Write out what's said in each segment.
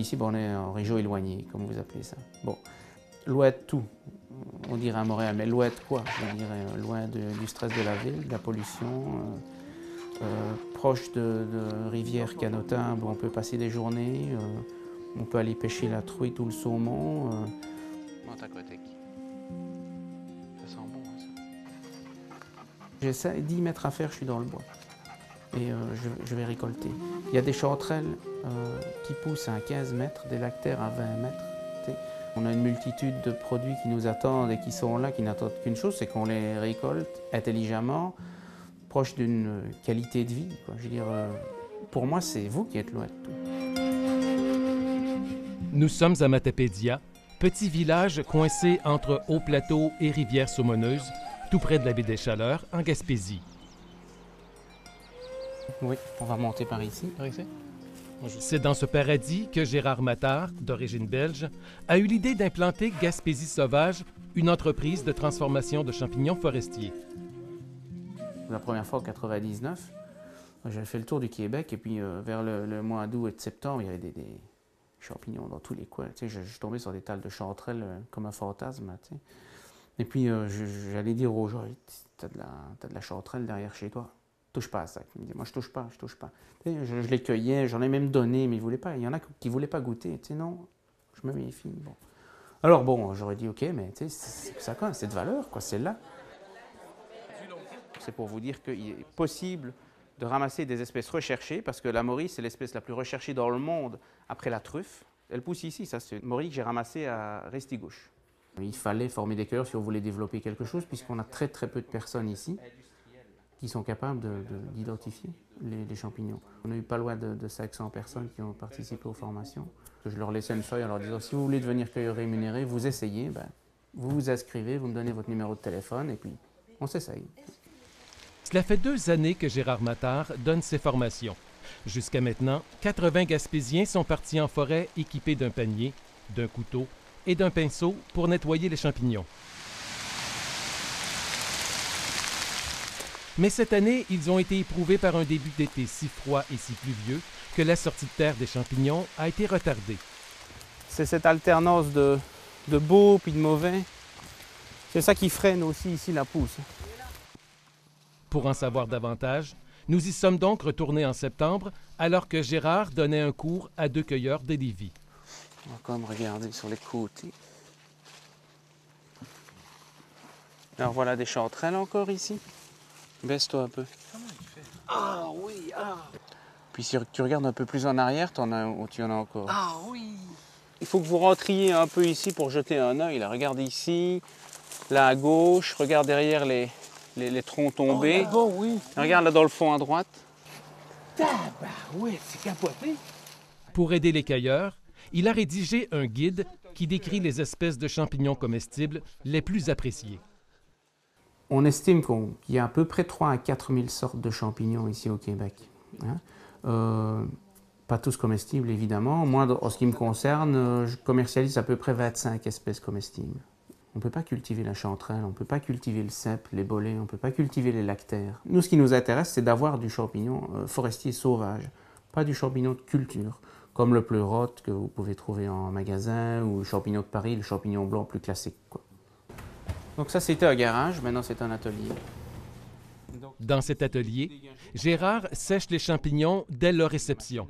ici, bon, on est en région éloignée, comme vous appelez ça. Bon, loin de tout, on dirait à Montréal, mais loin de quoi? Je dirais loin du stress de la ville, de la pollution, proche de rivières canotables où on peut passer des journées, on peut aller pêcher la truite ou le saumon. Ça sent bon, ça. J'essaie 10 mètres à faire, je suis dans le bois. Et je vais récolter. Il y a des chanterelles qui poussent à 15 mètres, des lactaires à 20 mètres. On a une multitude de produits qui nous attendent et qui sont là, qui n'attendent qu'une chose, c'est qu'on les récolte intelligemment, proche d'une qualité de vie, quoi. Je veux dire, pour moi, c'est vous qui êtes loin de tout. Nous sommes à Matapédia, petit village coincé entre Haut-Plateau et Rivière-Saumoneuse, tout près de la baie des Chaleurs, en Gaspésie. Oui, on va monter par ici. C'est dans ce paradis que Gérard Mattard, d'origine belge, a eu l'idée d'implanter Gaspésie Sauvage, une entreprise de transformation de champignons forestiers. La première fois en 1999, j'avais fait le tour du Québec et puis vers le mois d'août et de septembre, il y avait des champignons dans tous les coins. Tu sais, je suis tombé sur des talles de chanterelles comme un fantasme. Tu sais. Et puis j'allais dire aux gens, t'as de la chanterelle derrière chez toi. Touche pas à ça. Il me dit, moi je touche pas. Tu sais, je les cueillais, j'en ai même donné, mais ils voulaient pas. Il y en a qui voulaient pas goûter. Tu sais, non, je me méfie. Bon. Alors bon, j'aurais dit, ok, mais tu sais, c'est de valeur, quoi, c'est là. C'est pour vous dire qu'il est possible de ramasser des espèces recherchées, parce que la morille, c'est l'espèce la plus recherchée dans le monde après la truffe. Elle pousse ici, ça c'est une morille que j'ai ramassée à Restigouche. Il fallait former des cueilleurs si on voulait développer quelque chose, puisqu'on a très peu de personnes ici qui sont capables d'identifier les champignons. On a eu pas loin de 500 personnes qui ont participé aux formations. Je leur laissais une feuille en leur disant, si vous voulez devenir cueilleur rémunéré, vous essayez, vous vous inscrivez, vous me donnez votre numéro de téléphone, et puis on s'essaye. Cela fait 2 années que Gérard Mattard donne ses formations. Jusqu'à maintenant, 80 Gaspésiens sont partis en forêt équipés d'un panier, d'un couteau et d'un pinceau pour nettoyer les champignons. Mais cette année, ils ont été éprouvés par un début d'été si froid et si pluvieux que la sortie de terre des champignons a été retardée. C'est cette alternance de beau puis de mauvais. C'est ça qui freine aussi ici la pousse. Pour en savoir davantage, nous y sommes donc retournés en septembre, alors que Gérard donnait un cours à 2 cueilleurs de Lévis. On va quand même regarder sur les côtés. Alors voilà des chanterelles encore ici. Baisse-toi un peu. Comment il fait? Ah oui, ah! Puis si tu regardes un peu plus en arrière, tu en as encore. Ah oui! Il faut que vous rentriez un peu ici pour jeter un œil. Là, regarde ici, là à gauche, regarde derrière les troncs tombés. Oh, oui. Regarde là dans le fond à droite. Oui, c'est capoté. Pour aider les cueilleurs, il a rédigé un guide qui décrit les espèces de champignons comestibles les plus appréciées. On estime qu'il y a à peu près 3 à 4 000 sortes de champignons ici au Québec. Hein? Pas tous comestibles, évidemment. Moi, en ce qui me concerne, je commercialise à peu près 25 espèces comestibles. On ne peut pas cultiver la chanterelle, on ne peut pas cultiver le cèpe, les bolets, on ne peut pas cultiver les lactaires. Nous, ce qui nous intéresse, c'est d'avoir du champignon forestier sauvage, pas du champignon de culture, comme le pleurote que vous pouvez trouver en magasin, ou le champignon de Paris, le champignon blanc plus classique, quoi. Donc ça, c'était un garage, maintenant c'est un atelier. Dans cet atelier, Gérard sèche les champignons dès leur réception.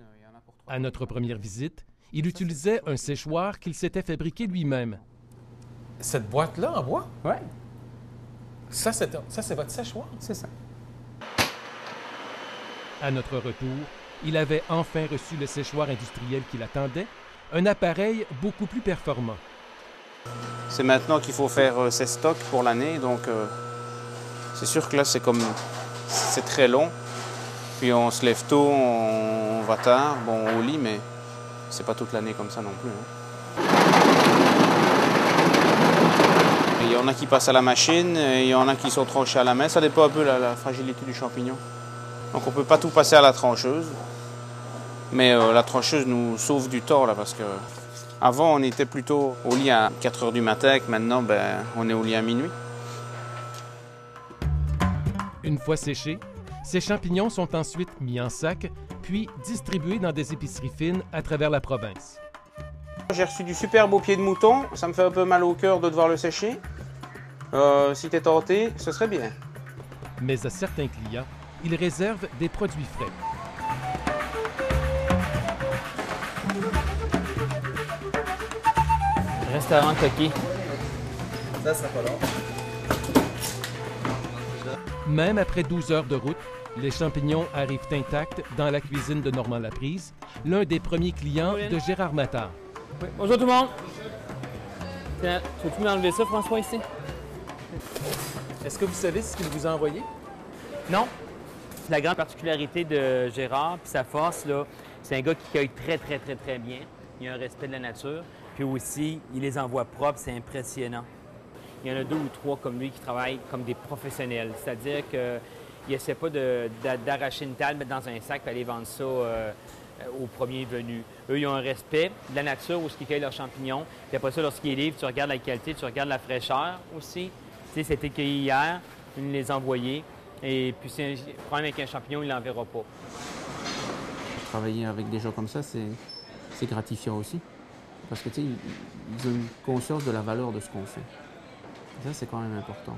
À notre première visite, il utilisait un séchoir qu'il s'était fabriqué lui-même. Cette boîte-là en bois? Oui, Ça, c'est votre séchoir? c'est ça. À notre retour, il avait enfin reçu le séchoir industriel qu'il attendait, un appareil beaucoup plus performant. C'est maintenant qu'il faut faire ses stocks pour l'année, donc c'est sûr que là c'est très long. Puis on se lève tôt, on va tard, bon au lit, mais c'est pas toute l'année comme ça non plus. Hein. Il y en a qui passent à la machine, il y en a qui sont tranchés à la main, ça dépend un peu de la fragilité du champignon. Donc on peut pas tout passer à la trancheuse, mais la trancheuse nous sauve du temps là parce que avant, on était plutôt au lit à 4 heures du matin, et maintenant, on est au lit à minuit. Une fois séchés, ces champignons sont ensuite mis en sac, puis distribués dans des épiceries fines à travers la province. J'ai reçu du super beau pied de mouton, ça me fait un peu mal au cœur de devoir le sécher. Si t'es tenté, ce serait bien. Mais à certains clients, il réserve des produits frais. Restaurant Coquille. Ça sera pas long. Même après 12 heures de route, les champignons arrivent intacts dans la cuisine de Normand Laprise, l'un des premiers clients de Gérard Mattard. Oui. Bonjour tout le monde. Tiens, tu veux-tu m'enlever ça, François, ici? Est-ce que vous savez ce qu'il vous a envoyé? Non. La grande particularité de Gérard, puis sa force, là, c'est un gars qui cueille très bien. Il a un respect de la nature. Puis aussi, il les envoie propres, c'est impressionnant. Il y en a 2 ou 3 comme lui qui travaillent comme des professionnels. C'est-à-dire qu'il n'essaie pas d'arracher une table, mettre dans un sac et aller vendre ça au premier venu. Eux, ils ont un respect de la nature où ils cueillent leurs champignons. Puis après ça, lorsqu'ils les livrent, tu regardes la qualité, tu regardes la fraîcheur aussi. Tu sais, c'était cueilli hier, ils nous les envoyés. Et puis, si un problème avec un champignon, il ne l'enverra pas. Travailler avec des gens comme ça, c'est gratifiant aussi. Parce que, tu sais, ils ont une conscience de la valeur de ce qu'on fait. Et ça, c'est quand même important.